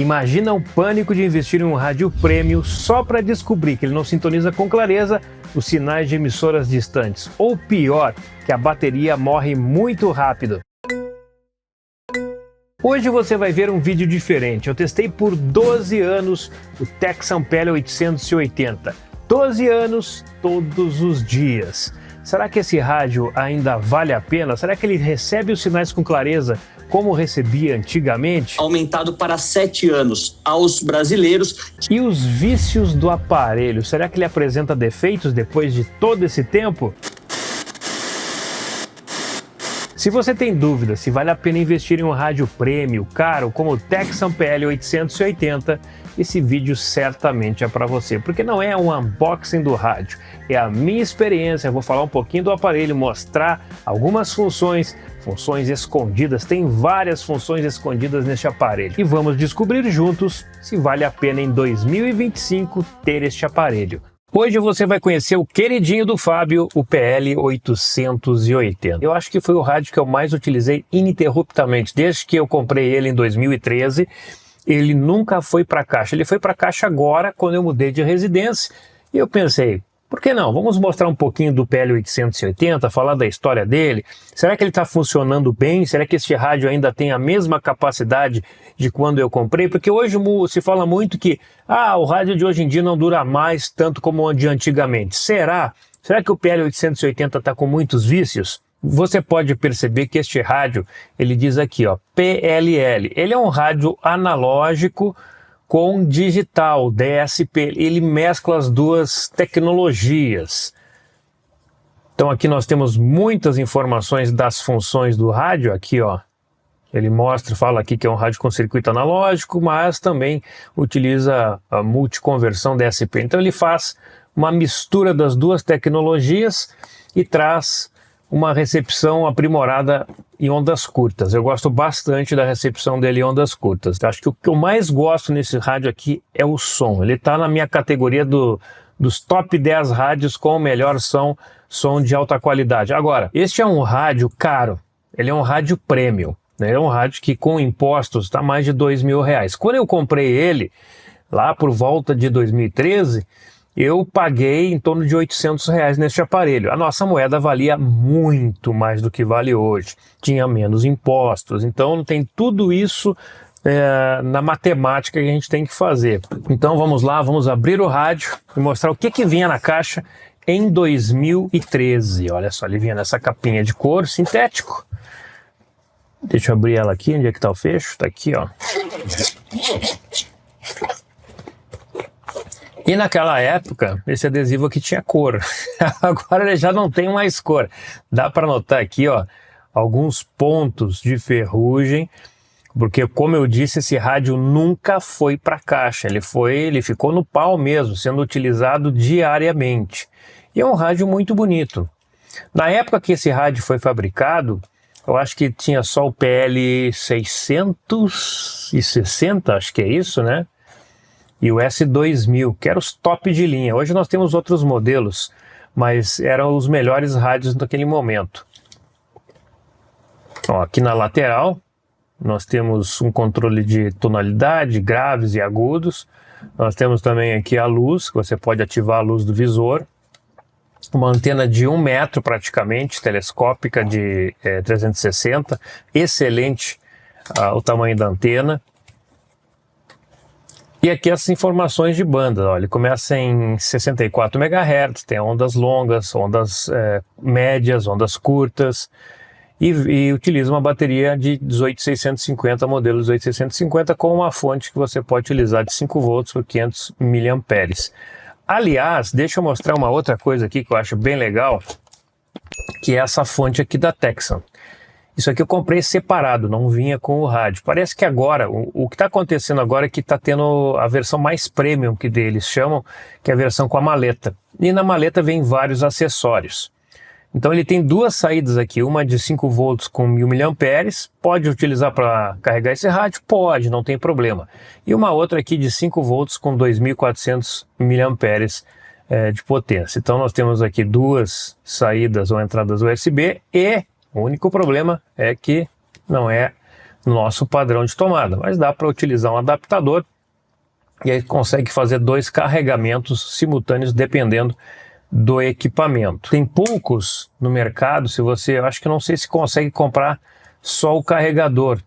Imagina o pânico de investir em um rádio premium só para descobrir que ele não sintoniza com clareza os sinais de emissoras distantes. Ou pior, que a bateria morre muito rápido. Hoje você vai ver um vídeo diferente. Eu testei por 12 anos o Texan PL 880. 12 anos, todos os dias. Será que esse rádio ainda vale a pena? Será que ele recebe os sinais com clareza como recebia antigamente? Aumentado para 7 anos aos brasileiros. E os vícios do aparelho? Será que ele apresenta defeitos depois de todo esse tempo? Se você tem dúvida se vale a pena investir em um rádio premium caro como o Texan PL 880, esse vídeo certamente é para você, porque não é um unboxing do rádio, é a minha experiência. Eu vou falar um pouquinho do aparelho, mostrar algumas funções escondidas, tem várias funções escondidas neste aparelho. E vamos descobrir juntos se vale a pena em 2025 ter este aparelho. Hoje você vai conhecer o queridinho do Fábio, o PL 880. Eu acho que foi o rádio que eu mais utilizei ininterruptamente, desde que eu comprei ele em 2013. Ele nunca foi para caixa. Ele foi para caixa agora, quando eu mudei de residência. E eu pensei, por que não? Vamos mostrar um pouquinho do PL 880, falar da história dele. Será que ele está funcionando bem? Será que este rádio ainda tem a mesma capacidade de quando eu comprei? Porque hoje se fala muito que o rádio de hoje em dia não dura mais tanto como o de antigamente. Será? Será que o PL 880 está com muitos vícios? Você pode perceber que este rádio, ele diz aqui, ó, PLL. Ele é um rádio analógico com digital, DSP. Ele mescla as duas tecnologias. Então aqui nós temos muitas informações das funções do rádio. Aqui, ó, ele fala aqui que é um rádio com circuito analógico, mas também utiliza a multiconversão DSP. Então ele faz uma mistura das duas tecnologias e traz uma recepção aprimorada em ondas curtas. Eu gosto bastante da recepção dele em ondas curtas. Acho que o que eu mais gosto nesse rádio aqui é o som. Ele está na minha categoria dos top 10 rádios com o melhor som de alta qualidade. Agora, este é um rádio caro. Ele é um rádio premium. Né? É um rádio que com impostos está mais de R$2.000. Quando eu comprei ele, lá por volta de 2013, eu paguei em torno de R$800 neste aparelho. A nossa moeda valia muito mais do que vale hoje. Tinha menos impostos. Então tem tudo isso na matemática que a gente tem que fazer. Então vamos lá, vamos abrir o rádio e mostrar o que vinha na caixa em 2013. Olha só, ele vinha nessa capinha de couro sintético. Deixa eu abrir ela aqui. Onde é que está o fecho? Está aqui, ó. E naquela época, esse adesivo aqui tinha cor. Agora ele já não tem mais cor. Dá para notar aqui, ó, alguns pontos de ferrugem, porque, como eu disse, esse rádio nunca foi para caixa. Ele ficou no pau mesmo, sendo utilizado diariamente. E é um rádio muito bonito. Na época que esse rádio foi fabricado, eu acho que tinha só o PL 660, acho que é isso, né? E o S2000, que eram os top de linha. Hoje nós temos outros modelos, mas eram os melhores rádios naquele momento. Ó, aqui na lateral, nós temos um controle de tonalidade, graves e agudos. Nós temos também aqui a luz, que você pode ativar a luz do visor. Uma antena de 1 metro praticamente, telescópica de 360. Excelente o tamanho da antena. E aqui as informações de banda, ó, ele começa em 64 MHz, tem ondas longas, ondas médias, ondas curtas, e utiliza uma bateria de 18650, modelo 18650, com uma fonte que você pode utilizar de 5 volts por 500 mAh. Aliás, deixa eu mostrar uma outra coisa aqui que eu acho bem legal, que é essa fonte aqui da Texan. Isso aqui eu comprei separado, não vinha com o rádio. Parece que agora, o que está acontecendo agora é que está tendo a versão mais premium que eles chamam, que é a versão com a maleta. E na maleta vem vários acessórios. Então ele tem duas saídas aqui, uma de 5 volts com 1000 mAh, pode utilizar para carregar esse rádio? Pode, não tem problema. E uma outra aqui de 5 volts com 2400 mAh de potência. Então nós temos aqui duas saídas ou entradas USB e o único problema é que não é no nosso padrão de tomada, mas dá para utilizar um adaptador e aí consegue fazer 2 carregamentos simultâneos dependendo do equipamento. Tem poucos no mercado, eu acho que não sei se consegue comprar só o carregador,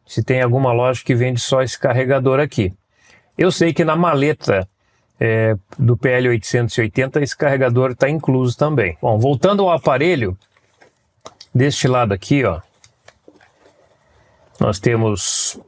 se tem alguma loja que vende só esse carregador aqui. Eu sei que na maleta do PL880 esse carregador está incluso também. Bom, voltando ao aparelho, deste lado aqui, ó, nós temos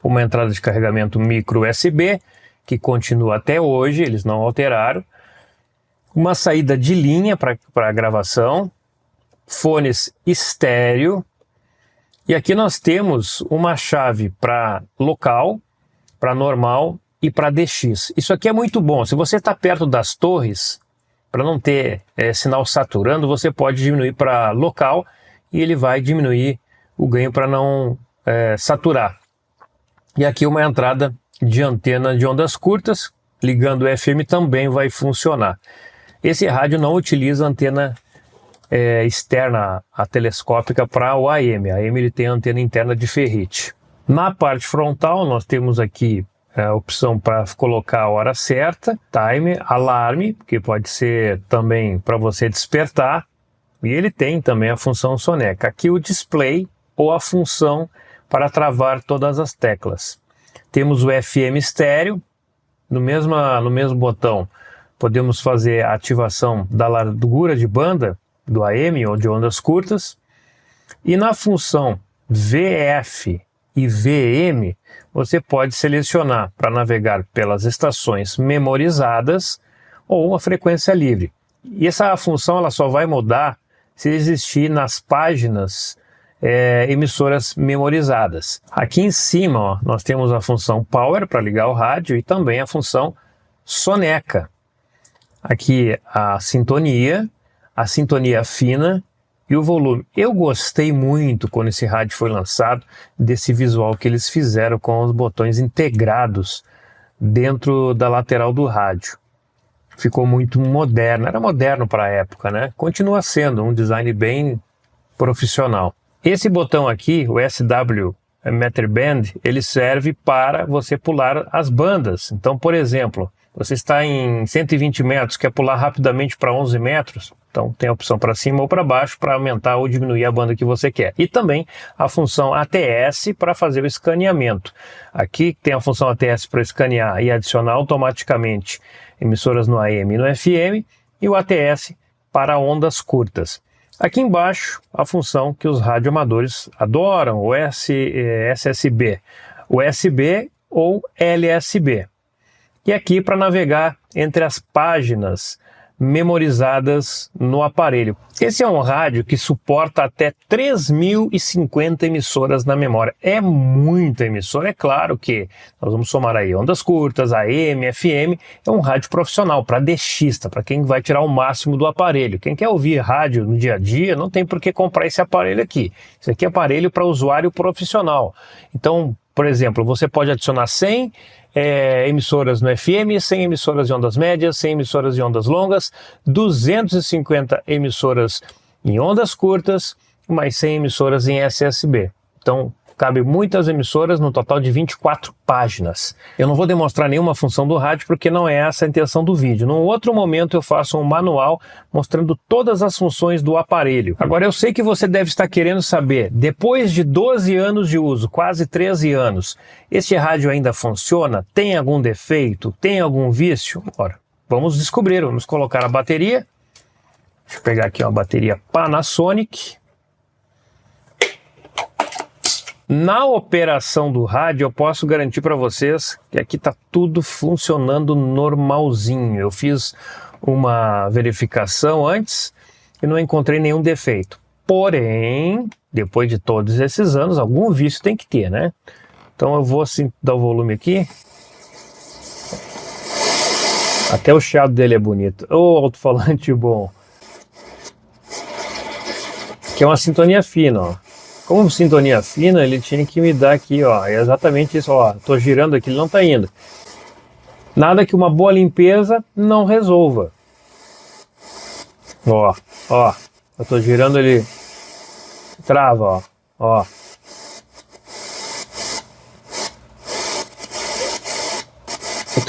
uma entrada de carregamento micro USB, que continua até hoje, eles não alteraram. Uma saída de linha para gravação, fones estéreo, e aqui nós temos uma chave para local, para normal e para DX. Isso aqui é muito bom. Se você está perto das torres, para não ter sinal saturando, você pode diminuir para local e ele vai diminuir o ganho para não saturar. E aqui uma entrada de antena de ondas curtas, ligando o FM também vai funcionar. Esse rádio não utiliza antena externa, a telescópica, para o AM. A AM ele tem antena interna de ferrite. Na parte frontal nós temos aqui a opção para colocar a hora certa, timer, alarme, que pode ser também para você despertar, e ele tem também a função soneca. Aqui o display ou a função para travar todas as teclas. Temos o FM estéreo, no mesmo botão podemos fazer a ativação da largura de banda do AM ou de ondas curtas, e na função VF e VM você pode selecionar para navegar pelas estações memorizadas ou a frequência livre. E essa função ela só vai mudar se existir nas páginas emissoras memorizadas. Aqui em cima, ó, nós temos a função Power para ligar o rádio e também a função Soneca. Aqui a sintonia fina e o volume. Eu gostei muito quando esse rádio foi lançado desse visual que eles fizeram com os botões integrados dentro da lateral do rádio. Ficou muito moderno, era moderno para a época, né? Continua sendo um design bem profissional. Esse botão aqui, o SW Meter Band, ele serve para você pular as bandas. Então, por exemplo, você está em 120 metros, quer pular rapidamente para 11 metros, então tem a opção para cima ou para baixo para aumentar ou diminuir a banda que você quer. E também a função ATS para fazer o escaneamento. Aqui tem a função ATS para escanear e adicionar automaticamente emissoras no AM e no FM, e o ATS para ondas curtas. Aqui embaixo, a função que os radioamadores adoram, o SSB, USB ou LSB. E aqui para navegar entre as páginas memorizadas no aparelho. Esse é um rádio que suporta até 3.050 emissoras na memória. É muita emissora, é claro que nós vamos somar aí ondas curtas, AM, FM, é um rádio profissional, para DXista, para quem vai tirar o máximo do aparelho. Quem quer ouvir rádio no dia a dia, não tem por que comprar esse aparelho aqui. Esse aqui é aparelho para usuário profissional. Então, por exemplo, você pode adicionar 100 emissoras no FM, 100 emissoras de ondas médias, 100 emissoras de ondas longas, 250 emissoras em ondas curtas, mais 100 emissoras em SSB. Então, cabe muitas emissoras no total de 24 páginas. Eu não vou demonstrar nenhuma função do rádio porque não é essa a intenção do vídeo. Num outro momento eu faço um manual mostrando todas as funções do aparelho. Agora eu sei que você deve estar querendo saber, depois de 12 anos de uso, quase 13 anos, este rádio ainda funciona? Tem algum defeito? Tem algum vício? Ora, vamos descobrir, vamos colocar a bateria. Deixa eu pegar aqui uma bateria Panasonic. Na operação do rádio, eu posso garantir para vocês que aqui está tudo funcionando normalzinho. Eu fiz uma verificação antes e não encontrei nenhum defeito. Porém, depois de todos esses anos, algum vício tem que ter, né? Então eu vou assim dar o volume aqui. Até o chiado dele é bonito. Ô, alto-falante bom. Aqui é uma sintonia fina, ó. Como sintonia fina, ele tinha que me dar aqui, ó, é exatamente isso, ó, tô girando aqui, ele não tá indo. Nada que uma boa limpeza não resolva. Ó, eu tô girando, ele trava, ó.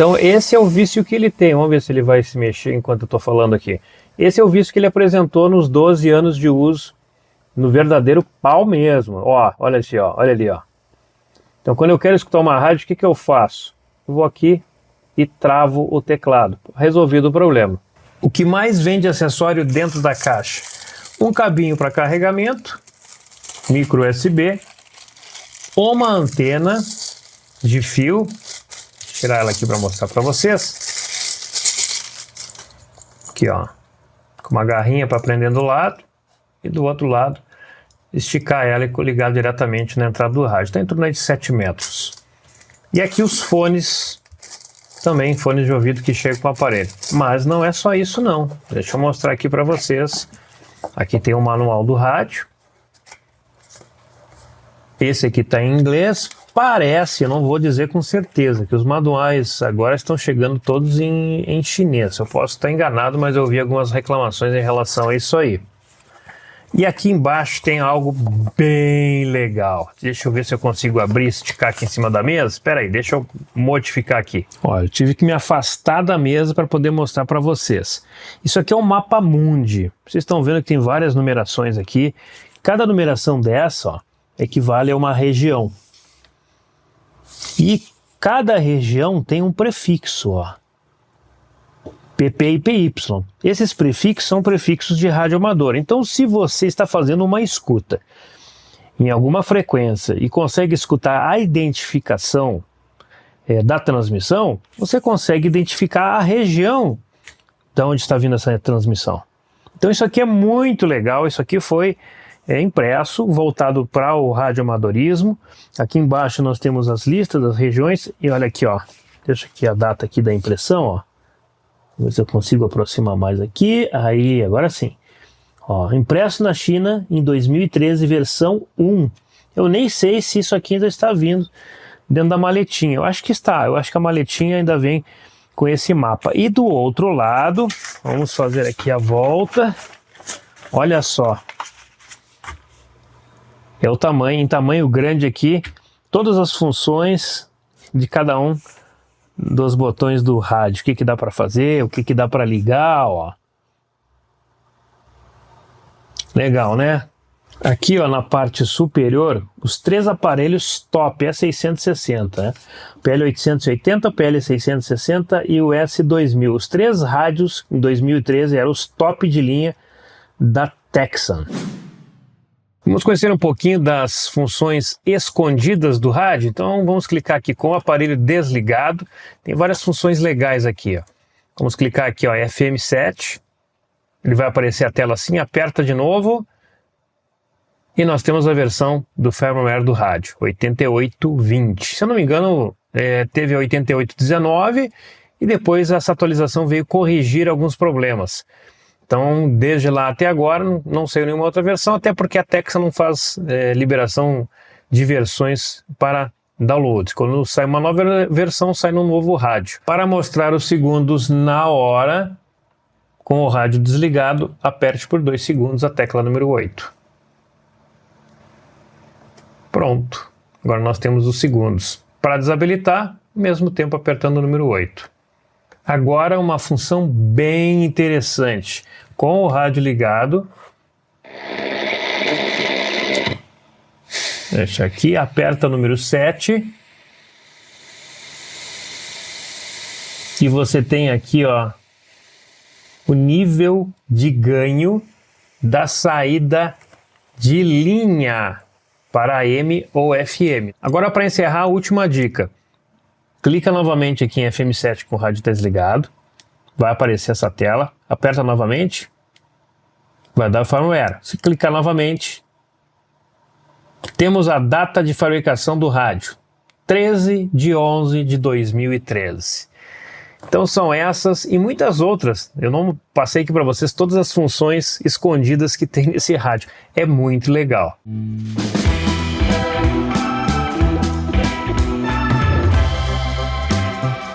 Então esse é o vício que ele tem. Vamos ver se ele vai se mexer enquanto eu estou falando aqui. Esse é o vício que ele apresentou nos 12 anos de uso, no verdadeiro pau mesmo. Ó, olha assim, ó, olha ali, ó. Então quando eu quero escutar uma rádio, o que eu faço? Eu vou aqui e travo o teclado. Resolvido o problema. O que mais vem de acessório dentro da caixa? Um cabinho para carregamento, micro USB, uma antena de fio. Vou tirar ela aqui para mostrar para vocês. Aqui, ó, com uma garrinha para prender do lado e do outro lado esticar ela e ligar diretamente na entrada do rádio. Está em torno de 7 metros. E aqui os fones, também fones de ouvido que chegam com o aparelho. Mas não é só isso não. Deixa eu mostrar aqui para vocês. Aqui tem o manual do rádio. Esse aqui está em inglês. Parece, eu não vou dizer com certeza, que os manuais agora estão chegando todos em chinês. Eu posso estar enganado, mas eu vi algumas reclamações em relação a isso aí. E aqui embaixo tem algo bem legal. Deixa eu ver se eu consigo abrir e esticar aqui em cima da mesa. Espera aí, deixa eu modificar aqui. Olha, eu tive que me afastar da mesa para poder mostrar para vocês. Isso aqui é um mapa mundi. Vocês estão vendo que tem várias numerações aqui. Cada numeração dessa, ó, equivale a uma região. E cada região tem um prefixo, ó. PP e PY. Esses prefixos são prefixos de rádio amador. Então, se você está fazendo uma escuta em alguma frequência e consegue escutar a identificação da transmissão, você consegue identificar a região de onde está vindo essa transmissão. Então, isso aqui é muito legal. Isso aqui foi impresso, voltado para o radioamadorismo. Aqui embaixo nós temos as listas das regiões. E olha aqui, ó. Deixa aqui a data aqui da impressão, ó. Ver se eu consigo aproximar mais aqui. Aí, agora sim. Ó, impresso na China em 2013, versão 1. Eu nem sei se isso aqui ainda está vindo dentro da maletinha. Eu acho que está. Eu acho que a maletinha ainda vem com esse mapa. E do outro lado, vamos fazer aqui a volta. Olha só. É o tamanho, em tamanho grande aqui. Todas as funções de cada um dos botões do rádio, o que dá para fazer, o que dá para ligar, ó. Legal, né? Aqui, ó, na parte superior, os 3 aparelhos top E660, né? O PL880, o PL660 e o S2000. Os 3 rádios em 2013 eram os top de linha da Texan. Vamos conhecer um pouquinho das funções escondidas do rádio. Então vamos clicar aqui com o aparelho desligado. Tem várias funções legais aqui, ó. Vamos clicar aqui, ó, FM7. Ele vai aparecer a tela assim, aperta de novo. E nós temos a versão do firmware do rádio, 8820. Se eu não me engano, teve a 8819 e depois essa atualização veio corrigir alguns problemas. Então, desde lá até agora, não saiu nenhuma outra versão, até porque a Texan não faz liberação de versões para downloads. Quando sai uma nova versão, sai no novo rádio. Para mostrar os segundos na hora, com o rádio desligado, aperte por 2 segundos a tecla número 8. Pronto. Agora nós temos os segundos. Para desabilitar, mesmo tempo apertando o número 8. Agora uma função bem interessante. Com o rádio ligado, deixa aqui, aperta o número 7 e você tem aqui, ó, o nível de ganho da saída de linha para AM ou FM. Agora, para encerrar, a última dica. Clica novamente aqui em FM7 com o rádio desligado. Vai aparecer essa tela. Aperta novamente. Vai dar o firmware. Se clicar novamente, temos a data de fabricação do rádio. 13/11/2013. Então são essas e muitas outras. Eu não passei aqui para vocês todas as funções escondidas que tem nesse rádio. É muito legal.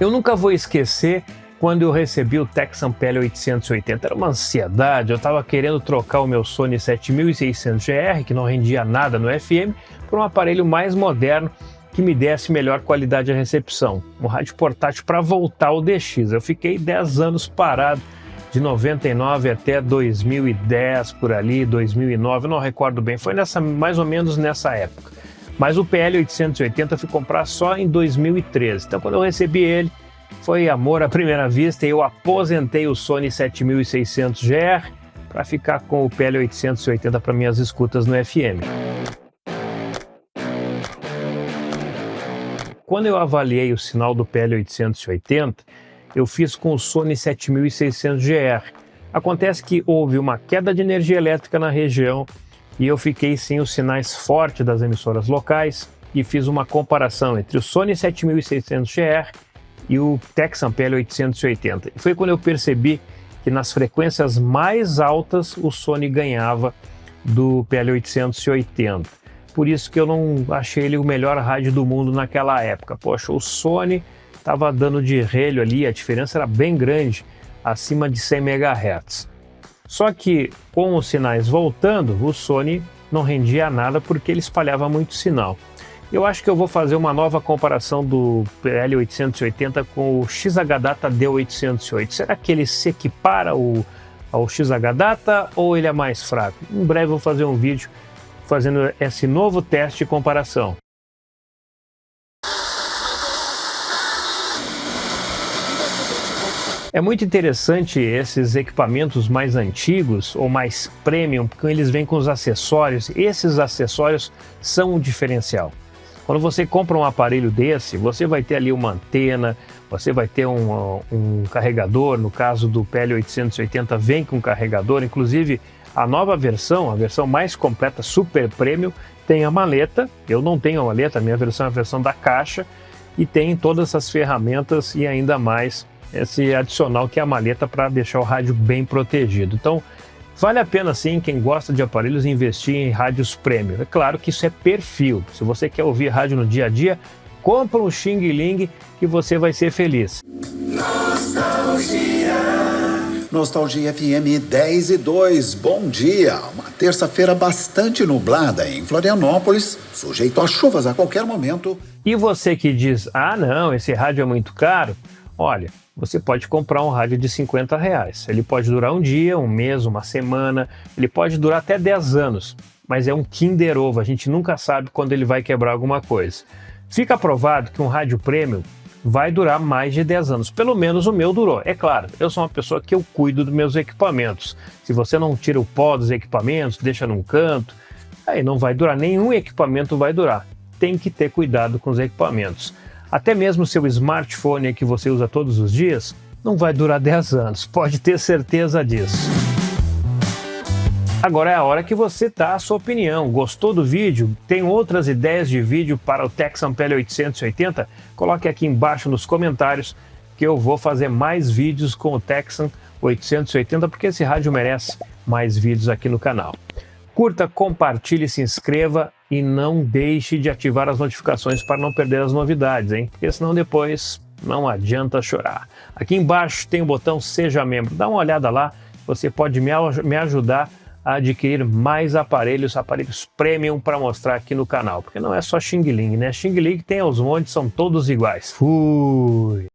Eu nunca vou esquecer quando eu recebi o Texan PL880. Era uma ansiedade, eu estava querendo trocar o meu Sony 7600GR, que não rendia nada no FM, por um aparelho mais moderno que me desse melhor qualidade de recepção. Um rádio portátil para voltar ao DX. Eu fiquei 10 anos parado, de 99 até 2010, por ali, 2009, eu não recordo bem, foi mais ou menos nessa época. Mas o PL880 eu fui comprar só em 2013. Então, quando eu recebi ele, foi amor à primeira vista e eu aposentei o Sony 7600GR para ficar com o PL880 para minhas escutas no FM. Quando eu avaliei o sinal do PL880, eu fiz com o Sony 7600GR. Acontece que houve uma queda de energia elétrica na região e eu fiquei sem os sinais fortes das emissoras locais e fiz uma comparação entre o Sony 7600GR e o Texan PL880. E foi quando eu percebi que nas frequências mais altas o Sony ganhava do PL880. Por isso que eu não achei ele o melhor rádio do mundo naquela época. Poxa, o Sony estava dando de relho ali, a diferença era bem grande, acima de 100 MHz. Só que com os sinais voltando, o Sony não rendia nada porque ele espalhava muito sinal. Eu acho que eu vou fazer uma nova comparação do PL880 com o XH-Data D808. Será que ele se equipara ao XH-Data ou ele é mais fraco? Em breve eu vou fazer um vídeo fazendo esse novo teste de comparação. É muito interessante esses equipamentos mais antigos ou mais premium, porque eles vêm com os acessórios. Esses acessórios são um diferencial. Quando você compra um aparelho desse, você vai ter ali uma antena, você vai ter um carregador. No caso do PL880 vem com carregador, inclusive a nova versão, a versão mais completa, Super Premium, tem a maleta. Eu não tenho a maleta, a minha versão é a versão da caixa e tem todas essas ferramentas e ainda mais esse adicional que é a maleta para deixar o rádio bem protegido. Então, vale a pena sim, quem gosta de aparelhos, investir em rádios premium. É claro que isso é perfil. Se você quer ouvir rádio no dia a dia, compra um Xing Ling que você vai ser feliz. Nostalgia FM 10:02, bom dia. Uma terça-feira bastante nublada em Florianópolis, sujeito a chuvas a qualquer momento. E você que diz, ah não, esse rádio é muito caro, olha, você pode comprar um rádio de R$50. Ele pode durar um dia, um mês, uma semana, ele pode durar até 10 anos, mas é um Kinder Ovo, a gente nunca sabe quando ele vai quebrar alguma coisa. Fica provado que um rádio premium vai durar mais de 10 anos, pelo menos o meu durou. É claro, eu sou uma pessoa que eu cuido dos meus equipamentos. Se você não tira o pó dos equipamentos, deixa num canto, aí não vai durar, nenhum equipamento vai durar. Tem que ter cuidado com os equipamentos. Até mesmo seu smartphone que você usa todos os dias, não vai durar 10 anos, pode ter certeza disso. Agora é a hora que você dá a sua opinião. Gostou do vídeo? Tem outras ideias de vídeo para o Texan PL880? Coloque aqui embaixo nos comentários que eu vou fazer mais vídeos com o Texan 880, porque esse rádio merece mais vídeos aqui no canal. Curta, compartilhe, se inscreva e não deixe de ativar as notificações para não perder as novidades, hein? Porque senão depois não adianta chorar. Aqui embaixo tem o botão Seja Membro. Dá uma olhada lá, você pode me ajudar a adquirir mais aparelhos premium para mostrar aqui no canal. Porque não é só Xing Ling, né? Xing Ling tem aos montes, são todos iguais. Fui!